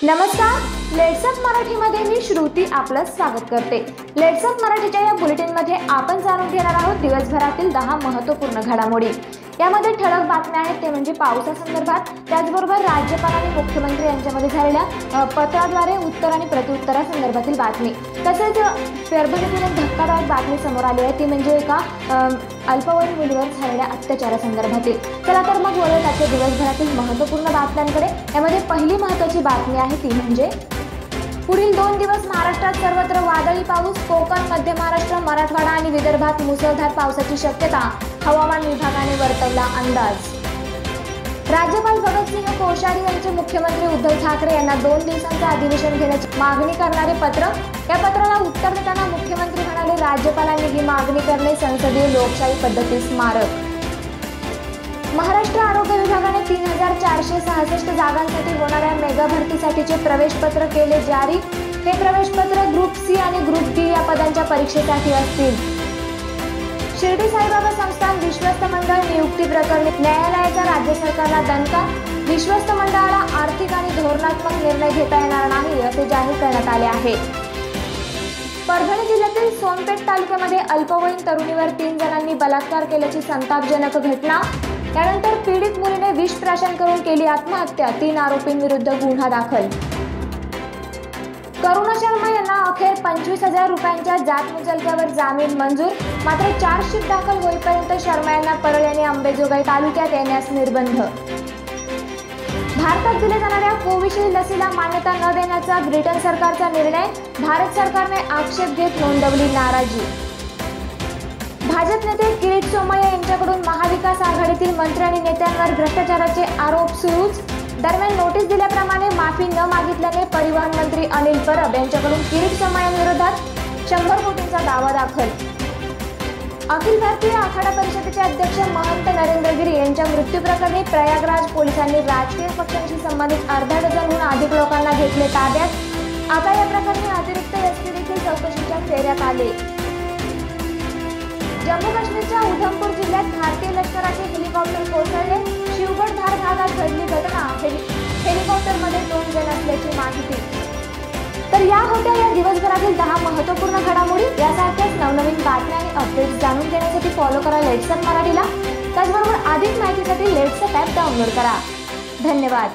नमस्कार, लेट्सअप मराठीमध्ये मी श्रुती आपलं स्वागत करते। लेट्सअप मराठीच्या या बुलेटिनमध्ये आपण जाणून घेणार आहोत दिवसभरातील 10 महत्त्वपूर्ण घडामोडी। यामध्ये ठळक बातम्या आहेत ते म्हणजे पावसासंदर्भात, त्याचबरोबर राज्यपाल आणि मुख्यमंत्री यांच्यामध्ये झालेल्या पत्राद्वारे उत्तर आणि प्रत्युत्तरासंदर्भातील बातमी, तसेच परभणीतील एक धक्कादायक बातमी समोर आली आहे ती म्हणजे एका अल्पवयीन मुलीवर झालेल्या अत्याचारासंदर्भातील। चला तर मग वळूयात आजच्या दिवसभरातील महत्त्वपूर्ण बातम्यांकडे। यामध्ये पहिली महत्त्वाची बातमी आहे ती म्हणजे पुढील 2 दिवस महाराष्ट्रात सर्वत्र वादळी पाऊस, कोकण, मध्य महाराष्ट्र, मराठवाडा आणि विदर्भात मुसळधार पावसाची शक्यता, हवामान विभागाने वर्तवला अंदाज। राज्यपाल भगतसिंह कोश्यारी यांचे मुख्यमंत्री उद्धव ठाकरे यांना 2 दिवसांचे अधिवेशन घेण्याची मागणी करणारे पत्र। या पत्राला उत्तर देताना मुख्यमंत्री म्हणाले, राज्यपालांनी ही मागणी करणे संसदीय लोकशाही पद्धतीस मारक। महाराष्ट्र आरोग्य विभागाने 3466 जागांसाठी होणाऱ्या मेगा भरतीसाठीचे प्रवेशपत्र केले जारी। हे प्रवेशपत्र ग्रुप सी आणि ग्रुप डी या पदांच्या परीक्षेसाठी असतील। शिर्डी साईबाबा संस्थान विश्वस्त मंडळ नियुक्ती प्रकरणी न्यायालयाचा राज्य सरकारला दणका। विश्वस्त मंडळाला आर्थिक आणि धोरणात्मक निर्णय घेता येणार नाही असे जाहीर करण्यात आले आहे। परभणी जिल्ह्यातील सोनपेठ तालुक्यामध्ये अल्पवयीन तरुणीवर 3 जणांनी बलात्कार केल्याची संतापजनक घटना। त्यानंतर पीडित मुलीने विष प्राशन करून केली आत्महत्या। 3 आरोपींविरुद्ध गुन्हा दाखल। करुणा शर्मा यांना अखेर 25,000 रुपयांच्या जात मुचलक्यावर जामीन मंजूर। मात्र चार्जशीट दाखल होईपर्यंत शर्मा यांना परळ आणि अंबेजोगाई तालुक्यात येण्यास निर्बंध। भारतात दिल्या जाणाऱ्या कोविशिल्ड लसीला मान्यता न देण्याचा ब्रिटन सरकारचा निर्णय। भारत सरकारने आक्षेप घेत नोंदवली नाराजी। भाजप नेते किरीट सोमय्या यांच्याकडून महाविकास आघाडीतील मंत्री आणि नेत्यांवर भ्रष्टाचाराचे आरोप सुरूच। दरम्यान नोटीस दिल्याप्रमाणे माफी न मागितल्याने परिवहन मंत्री अनिल परब यांच्याकडून किरीट सोमय्यांविरोधात 100 कोटींचा दावा दाखल। अखिल भारतीय आखाडा परिषदेचे अध्यक्ष महंत नरेंद्र गिरी यांच्या मृत्यू प्रकरणी प्रयागराज पोलिसांनी राजकीय पक्षांशी संबंधित अर्धा डझनहून अधिक लोकांना घेतले ताब्यात। आता या प्रकरणी अतिरिक्त एसपी देखील चौकशीच्या फेऱ्यात आले। जम्मू काश्मीरच्या उधमपूर जिल्ह्यात भारतीय लष्कराचे हेलिकॉप्टर कोसळले। शिवगड-धार भागात घडली घटना। हेलिकॉप्टरमध्ये 2 जण असल्याची माहिती। तर या होत्या या दिवसभरातील 10 महत्त्वपूर्ण घडामोडी। यासारख्याच नवनवीन बातम्या आणि अपडेट्स जाणून घेण्यासाठी फॉलो करा लेट्सअप मराठीला। त्याचबरोबर अधिक माहितीसाठी लेट्सअप ॲप डाउनलोड करा। धन्यवाद।